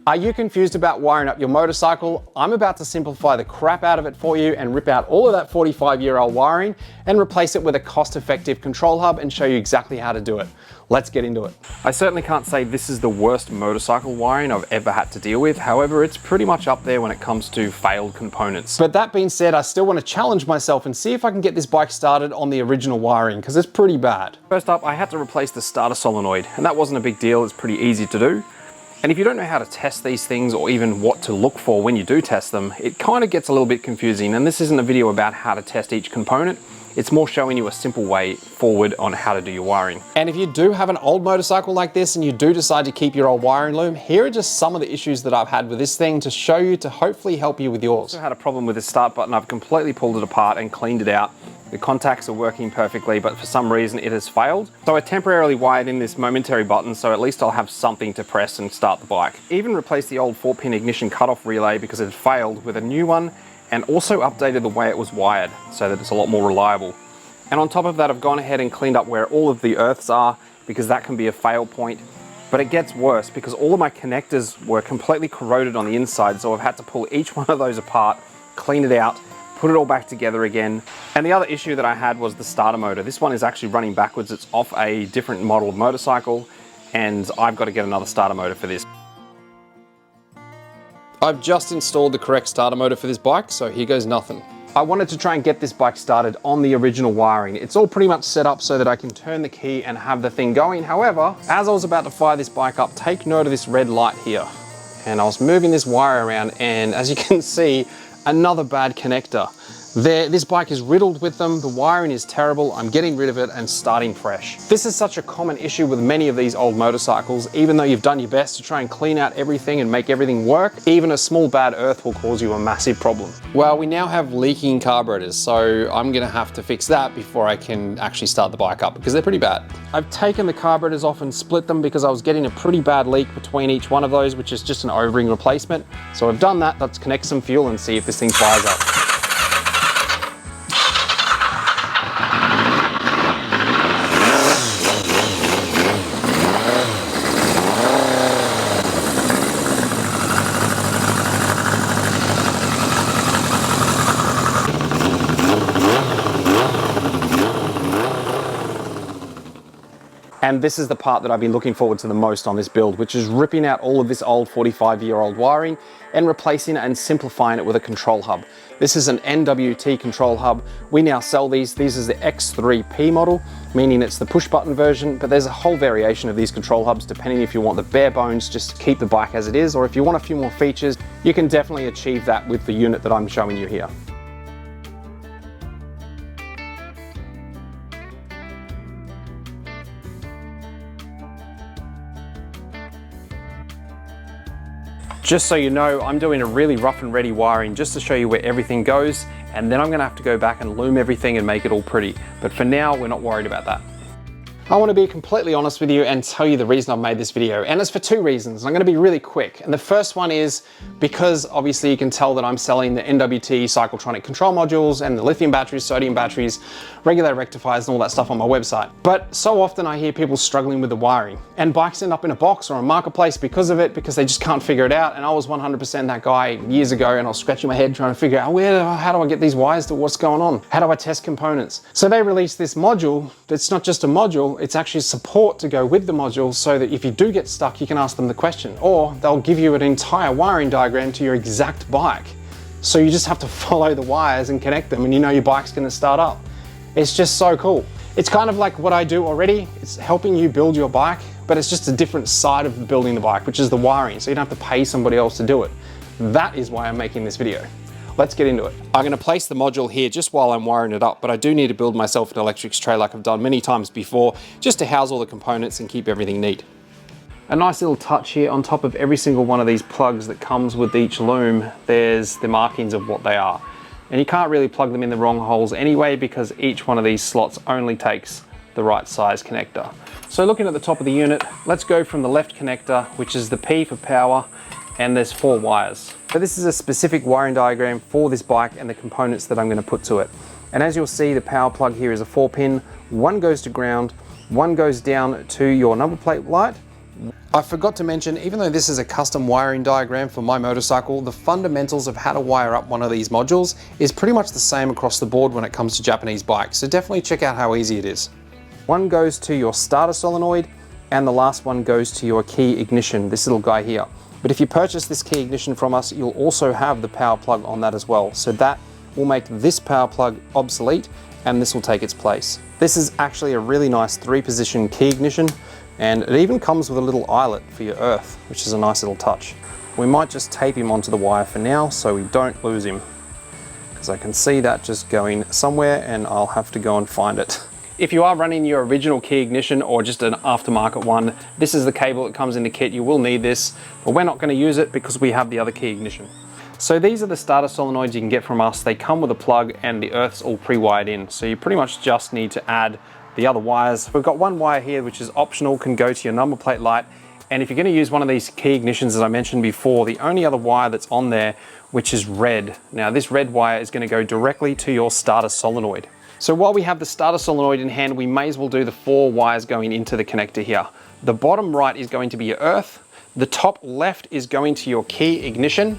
Are you confused about wiring up your motorcycle? I'm about to simplify the crap out of it for you and rip out all of that 45-year-old wiring and replace it with a cost-effective control hub and show you exactly how to do it. Let's get into it. I certainly can't say this is the worst motorcycle wiring I've ever had to deal with. However, it's pretty much up there when it comes to failed components. But that being said, I still want to challenge myself and see if I can get this bike started on the original wiring, because it's pretty bad. First up, I had to replace the starter solenoid, and that wasn't a big deal. It's pretty easy to do. And if you don't know how to test these things or even what to look for when you do test them, it kind of gets a little bit confusing. And this isn't a video about how to test each component. It's more showing you a simple way forward on how to do your wiring. And if you do have an old motorcycle like this and you do decide to keep your old wiring loom, here are just some of the issues that I've had with this thing to show you, to hopefully help you with yours. I had a problem with the start button. I've completely pulled it apart and cleaned it out. The contacts are working perfectly, but for some reason it has failed. So I temporarily wired in this momentary button, so at least I'll have something to press and start the bike. Even replaced the old 4-pin ignition cutoff relay because it had failed with a new one, and also updated the way it was wired so that it's a lot more reliable. And on top of that, I've gone ahead and cleaned up where all of the earths are, because that can be a fail point. But it gets worse because all of my connectors were completely corroded on the inside, so I've had to pull each one of those apart, clean it out, put it all back together again. And the other issue that I had was the starter motor. This one is actually running backwards. It's off a different model of motorcycle, and I've got to get another starter motor for this. I've just installed the correct starter motor for this bike, so here goes nothing. I wanted to try and get this bike started on the original wiring. It's all pretty much set up so that I can turn the key and have the thing going. However, as I was about to fire this bike up, take note of this red light here. And I was moving this wire around, and as you can see, another bad connector. This bike is riddled with them. The wiring is terrible. I'm getting rid of it and starting fresh. This is such a common issue with many of these old motorcycles. Even though you've done your best to try and clean out everything and make everything work, even a small bad earth will cause you a massive problem. Well, we now have leaking carburetors, so I'm gonna have to fix that before I can actually start the bike up, because they're pretty bad. I've taken the carburetors off and split them because I was getting a pretty bad leak between each one of those, which is just an O-ring replacement. So I've done that. Let's connect some fuel and see if this thing fires up. And this is the part that I've been looking forward to the most on this build, which is ripping out all of this old 45-year-old wiring and replacing it and simplifying it with a control hub. This is an NWT control hub. We now sell these. This is the X3P model, meaning it's the push button version, but there's a whole variation of these control hubs depending if you want the bare bones just to keep the bike as it is, or if you want a few more features, you can definitely achieve that with the unit that I'm showing you here. Just so you know, I'm doing a really rough and ready wiring just to show you where everything goes, and then I'm gonna have to go back and loom everything and make it all pretty. But for now, we're not worried about that. I want to be completely honest with you and tell you the reason I've made this video, and it's for two reasons. I'm going to be really quick, and the first one is because obviously you can tell that I'm selling the NWT cyclotronic control modules and the lithium batteries, sodium batteries, regulator rectifiers and all that stuff on my website. But so often I hear people struggling with the wiring, and bikes end up in a box or a marketplace because of it, because they just can't figure it out. And I was 100% that guy years ago, and I was scratching my head trying to figure out how do I get these wires to what's going on? How do I test components? So they released this module. It's not just a module, it's actually support to go with the module, so that if you do get stuck, you can ask them the question, or they'll give you an entire wiring diagram to your exact bike. So you just have to follow the wires and connect them, and you know your bike's gonna start up. It's just so cool. It's kind of like what I do already. It's helping you build your bike, but it's just a different side of building the bike, which is the wiring. So you don't have to pay somebody else to do it. That is why I'm making this video. Let's get into it. I'm gonna place the module here just while I'm wiring it up, but I do need to build myself an electrics tray like I've done many times before, just to house all the components and keep everything neat. A nice little touch here, on top of every single one of these plugs that comes with each loom, there's the markings of what they are. And you can't really plug them in the wrong holes anyway, because each one of these slots only takes the right size connector. So looking at the top of the unit, let's go from the left connector, which is the P for power, and there's 4 wires. So this is a specific wiring diagram for this bike and the components that I'm going to put to it. And as you'll see, the power plug here is a 4-pin. One goes to ground, one goes down to your number plate light, I forgot to mention, even though this is a custom wiring diagram for my motorcycle, the fundamentals of how to wire up one of these modules is pretty much the same across the board when it comes to Japanese bikes, so definitely check out how easy it is. One goes to your starter solenoid, and the last one goes to your key ignition, this little guy here. But if you purchase this key ignition from us, you'll also have the power plug on that as well, so that will make this power plug obsolete, and this will take its place. This is actually a really nice 3-position key ignition, and it even comes with a little eyelet for your earth, which is a nice little touch. We might just tape him onto the wire for now so we don't lose him, because I can see that just going somewhere and I'll have to go and find it. If you are running your original key ignition or just an aftermarket one, this is the cable that comes in the kit. You will need this, but we're not going to use it because we have the other key ignition. So these are the starter solenoids you can get from us. They come with a plug and the earth's all pre-wired in, so you pretty much just need to add the other wires. We've got one wire here which is optional, can go to your number plate light, and if you're going to use one of these key ignitions as I mentioned before, the only other wire that's on there which is red. Now this red wire is going to go directly to your starter solenoid. So while we have the starter solenoid in hand, we may as well do the 4 wires going into the connector here. The bottom right is going to be your earth, the top left is going to your key ignition,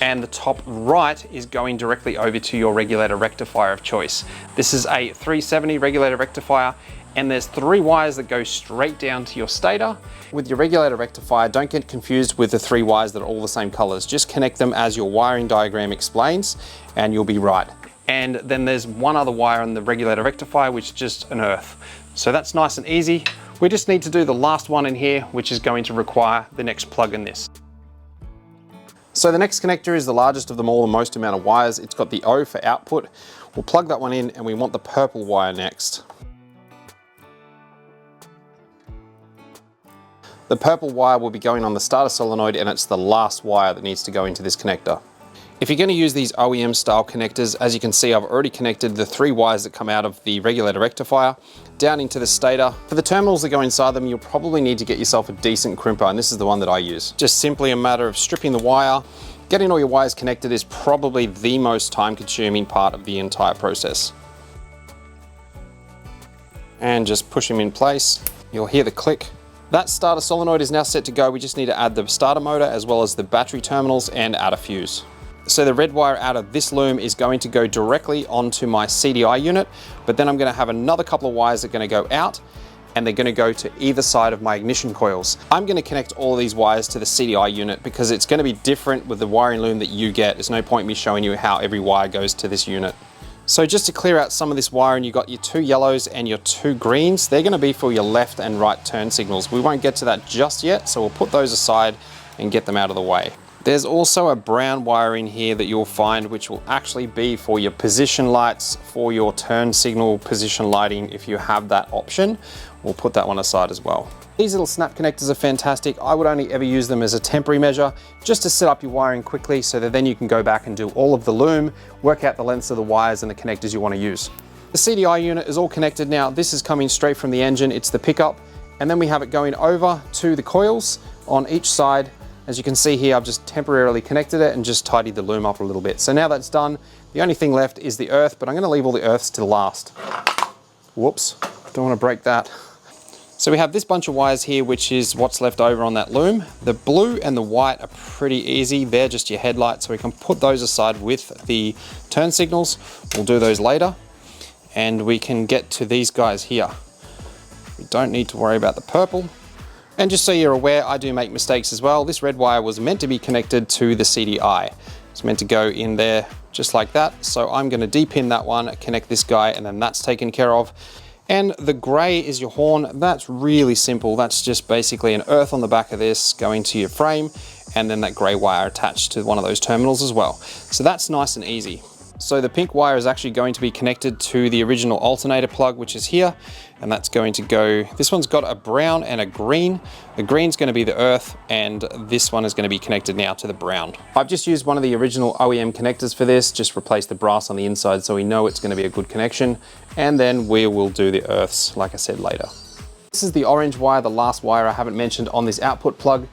and the top right is going directly over to your regulator rectifier of choice. This is a 370 regulator rectifier, and there's 3 wires that go straight down to your stator. With your regulator rectifier, don't get confused with the 3 wires that are all the same colors. Just connect them as your wiring diagram explains, and you'll be right. And then there's one other wire on the regulator rectifier, which is just an earth. So that's nice and easy. We just need to do the last one in here, which is going to require the next plug in this. So the next connector is the largest of them all, the most amount of wires. It's got the O for output. We'll plug that one in, and we want the purple wire next. The purple wire will be going on the starter solenoid, and it's the last wire that needs to go into this connector. If you're going to use these OEM style connectors, as you can see, I've already connected the 3 wires that come out of the regulator rectifier down into the stator. For the terminals that go inside them, you'll probably need to get yourself a decent crimper, and this is the one that I use. Just simply a matter of stripping the wire. Getting all your wires connected is probably the most time-consuming part of the entire process. And just push them in place. You'll hear the click. That starter solenoid is now set to go. We just need to add the starter motor as well as the battery terminals and add a fuse. So the red wire out of this loom is going to go directly onto my CDI unit, but then I'm going to have another couple of wires that are going to go out, and they're going to go to either side of my ignition coils. I'm going to connect all of these wires to the CDI unit because it's going to be different with the wiring loom that you get. There's no point me showing you how every wire goes to this unit. So just to clear out some of this wiring, you've got your 2 yellows and your 2 greens. They're going to be for your left and right turn signals. We won't get to that just yet, so we'll put those aside and get them out of the way. There's also a brown wire in here that you'll find which will actually be for your position lights, for your turn signal position lighting if you have that option. We'll put that one aside as well. These little snap connectors are fantastic. I would only ever use them as a temporary measure just to set up your wiring quickly so that then you can go back and do all of the loom, work out the lengths of the wires and the connectors you want to use. The CDI unit is all connected now. This is coming straight from the engine. It's the pickup, and then we have it going over to the coils on each side. As you can see here, I've just temporarily connected it and just tidied the loom up a little bit. So now that's done, the only thing left is the earth, but I'm going to leave all the earths to last. Whoops, don't want to break that. So we have this bunch of wires here, which is what's left over on that loom. The blue and the white are pretty easy. They're just your headlights, so we can put those aside with the turn signals. We'll do those later. And we can get to these guys here. We don't need to worry about the purple. And just so you're aware, I do make mistakes as well. This red wire was meant to be connected to the CDI. It's meant to go in there just like that. So I'm going to de-pin that one, connect this guy, and then that's taken care of. And the gray is your horn. That's really simple. That's just basically an earth on the back of this going to your frame, and then that gray wire attached to one of those terminals as well. So that's nice and easy. So the pink wire is actually going to be connected to the original alternator plug, which is here, and that's going to go, this one's got a brown and a green. The green's going to be the earth, and this one is going to be connected now to the brown. I've just used one of the original OEM connectors for this, just replaced the brass on the inside so we know it's going to be a good connection, and then we will do the earths, like I said, later. This is the orange wire, the last wire I haven't mentioned on this output plug.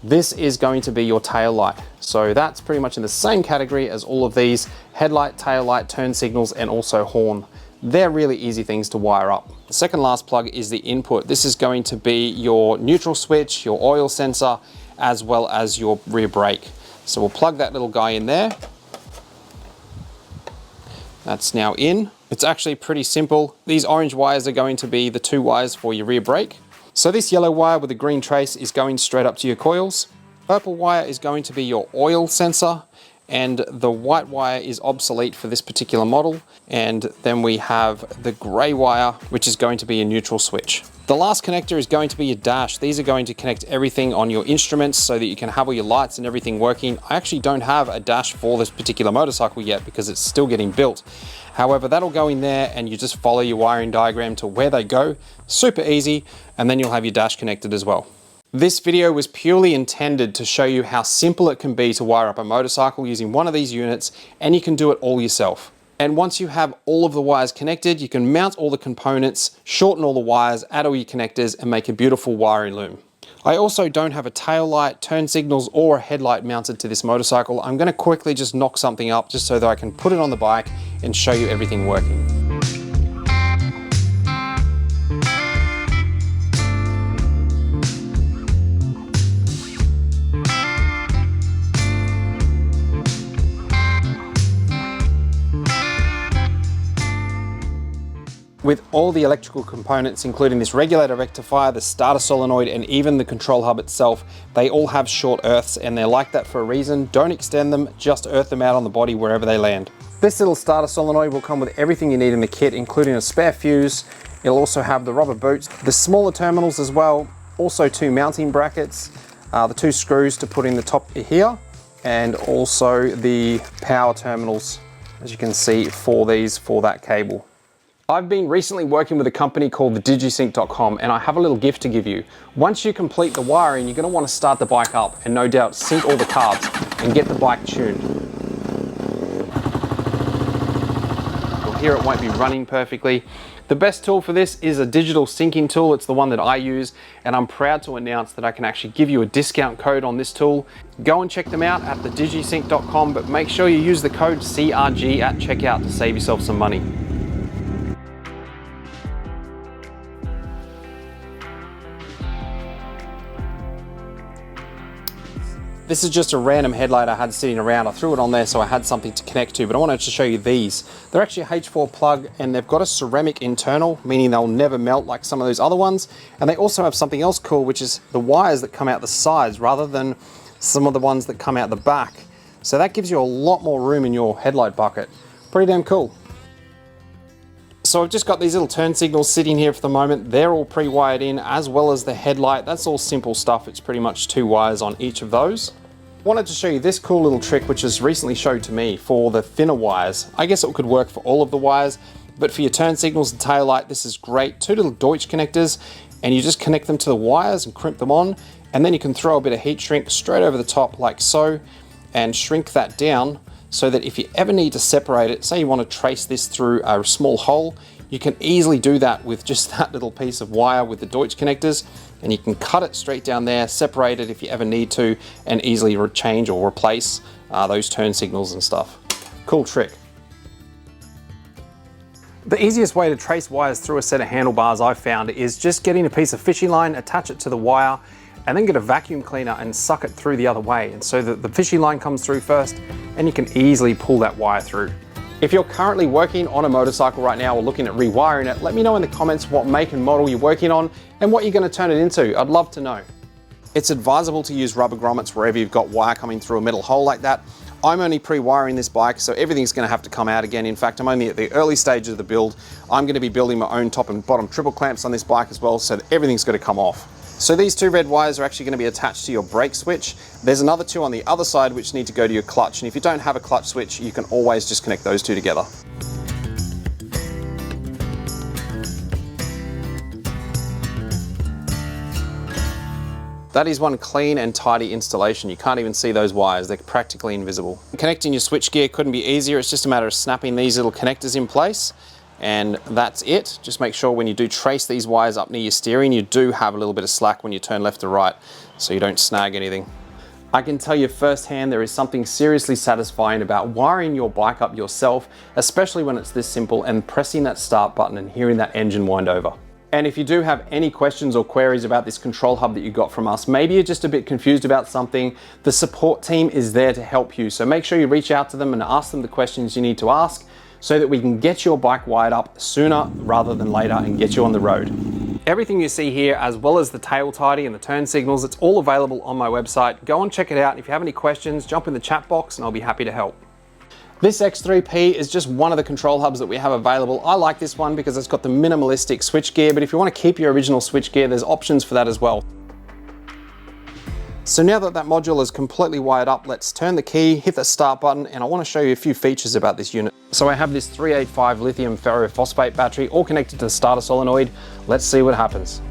This is going to be your tail light. So that's pretty much in the same category as all of these: headlight, tail light, turn signals, and also horn. They're really easy things to wire up. The second last plug is the input. This is going to be your neutral switch, your oil sensor, as well as your rear brake. So we'll plug that little guy in there. That's now in. It's actually pretty simple. These orange wires are going to be the 2 wires for your rear brake. So this yellow wire with the green trace is going straight up to your coils. Purple wire is going to be your oil sensor, and the white wire is obsolete for this particular model. And then we have the gray wire, which is going to be a neutral switch. The last connector is going to be your dash. These are going to connect everything on your instruments so that you can have all your lights and everything working. I actually don't have a dash for this particular motorcycle yet because it's still getting built. However, that'll go in there and you just follow your wiring diagram to where they go. Super easy, and then you'll have your dash connected as well. This video was purely intended to show you how simple it can be to wire up a motorcycle using one of these units, and you can do it all yourself. And once you have all of the wires connected, you can mount all the components, shorten all the wires, add all your connectors, and make a beautiful wiring loom. I also don't have a tail light, turn signals, or a headlight mounted to this motorcycle. I'm going to quickly just knock something up just so that I can put it on the bike and show you everything working. With all the electrical components, including this regulator rectifier, the starter solenoid, and even the control hub itself, they all have short earths, and they're like that for a reason. Don't extend them, just earth them out on the body wherever they land. This little starter solenoid will come with everything you need in the kit, including a spare fuse. It'll also have the rubber boots, the smaller terminals as well, also 2 mounting brackets, the 2 screws to put in the top here, and also the power terminals, as you can see, for that cable. I've been recently working with a company called the digisync.com, and I have a little gift to give you. Once you complete the wiring, you're going to want to start the bike up and no doubt sync all the carbs and get the bike tuned. You'll hear it won't be running perfectly. The best tool for this is a digital syncing tool. It's the one that I use, and I'm proud to announce that I can actually give you a discount code on this tool. Go and check them out at the digisync.com, but make sure you use the code CRG at checkout to save yourself some money. This is just a random headlight I had sitting around. I threw it on there so I had something to connect to, but I wanted to show you these. They're actually a H4 plug, and they've got a ceramic internal, meaning they'll never melt like some of those other ones. And they also have something else cool, which is the wires that come out the sides rather than some of the ones that come out the back. So that gives you a lot more room in your headlight bucket. Pretty damn cool. So I've just got these little turn signals sitting here for the moment. They're all pre-wired in, as well as the headlight. That's all simple stuff. It's pretty much 2 wires on each of those. I wanted to show you this cool little trick, which was recently showed to me for the thinner wires. I guess it could work for all of the wires, but for your turn signals and tail light, this is great. 2 little Deutsch connectors, and you just connect them to the wires and crimp them on, and then you can throw a bit of heat shrink straight over the top like so, and shrink that down so that if you ever need to separate it, say you want to trace this through a small hole, you can easily do that with just that little piece of wire with the Deutsch connectors, and you can cut it straight down there, separate it if you ever need to, and easily change or replace those turn signals and stuff. Cool trick. The easiest way to trace wires through a set of handlebars I've found is just getting a piece of fishing line, attach it to the wire, and then get a vacuum cleaner and suck it through the other way, and so that the fishing line comes through first, and you can easily pull that wire through. If you're currently working on a motorcycle right now or looking at rewiring it, let me know in the comments what make and model you're working on and what you're going to turn it into. I'd love to know. It's advisable to use rubber grommets wherever you've got wire coming through a metal hole like that. I'm only pre-wiring this bike, so everything's going to have to come out again. In fact, I'm only at the early stages of the build. I'm going to be building my own top and bottom triple clamps on this bike as well, so that everything's going to come off. So these 2 red wires are actually going to be attached to your brake switch. There's another 2 on the other side which need to go to your clutch, and if you don't have a clutch switch, you can always just connect those 2 together. That is one clean and tidy installation. You can't even see those wires, they're practically invisible. Connecting your switch gear couldn't be easier. It's just a matter of snapping these little connectors in place, and that's it. Just make sure when you do trace these wires up near your steering, you do have a little bit of slack when you turn left to right, so you don't snag anything. I can tell you firsthand there is something seriously satisfying about wiring your bike up yourself, especially when it's this simple, and pressing that start button and hearing that engine wind over. And if you do have any questions or queries about this control hub that you got from us, maybe you're just a bit confused about something, the support team is there to help you. So make sure you reach out to them and ask them the questions you need to ask so that we can get your bike wired up sooner rather than later and get you on the road. Everything you see here, as well as the tail tidy and the turn signals, it's all available on my website. Go and check it out. If you have any questions, jump in the chat box and I'll be happy to help. This X3P is just one of the control hubs that we have available. I like this one because it's got the minimalistic switchgear, but if you want to keep your original switchgear, there's options for that as well. So now that that module is completely wired up, let's turn the key, hit the start button, and I want to show you a few features about this unit. So I have this 385 lithium ferrophosphate battery all connected to the starter solenoid. Let's see what happens.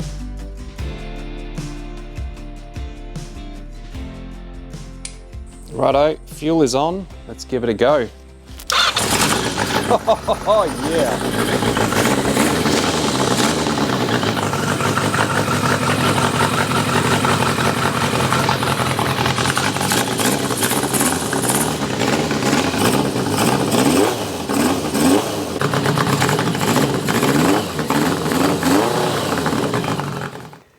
Righto, fuel is on. Let's give it a go. Oh yeah.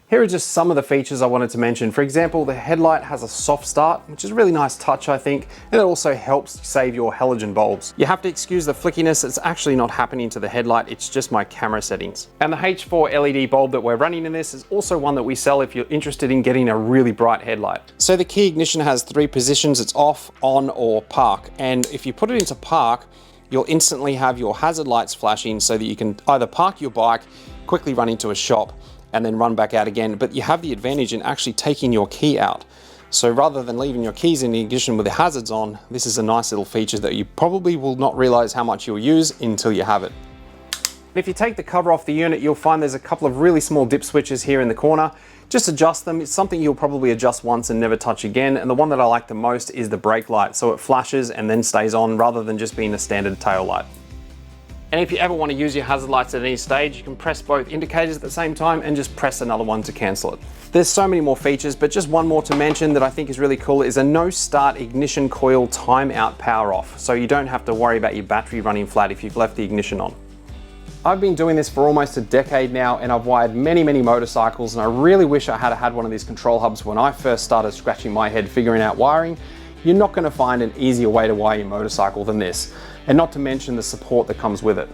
Here are just some of the features I wanted to mention. For example, the headlight has a soft start, which is a really nice touch, I think, and it also helps save your halogen bulbs. You have to excuse the flickiness, it's actually not happening to the headlight, it's just my camera settings. And the H4 LED bulb that we're running in this is also one that we sell if you're interested in getting a really bright headlight. So the key ignition has 3 positions, it's off, on, or park. And if you put it into park, you'll instantly have your hazard lights flashing so that you can either park your bike, quickly run into a shop, and then run back out again. But you have the advantage in actually taking your key out. So rather than leaving your keys in the ignition with the hazards on, this is a nice little feature that you probably will not realize how much you'll use until you have it. If you take the cover off the unit, you'll find there's a couple of really small dip switches here in the corner. Just adjust them. It's something you'll probably adjust once and never touch again. And the one that I like the most is the brake light. So it flashes and then stays on rather than just being a standard tail light. And if you ever want to use your hazard lights at any stage, you can press both indicators at the same time and just press another one to cancel it. There's so many more features, but just one more to mention that I think is really cool is a no start ignition coil timeout power off. So you don't have to worry about your battery running flat if you've left the ignition on. I've been doing this for almost a decade now and I've wired many motorcycles, and I really wish I had one of these control hubs when I first started scratching my head figuring out wiring. You're not going to find an easier way to wire your motorcycle than this, and not to mention the support that comes with it.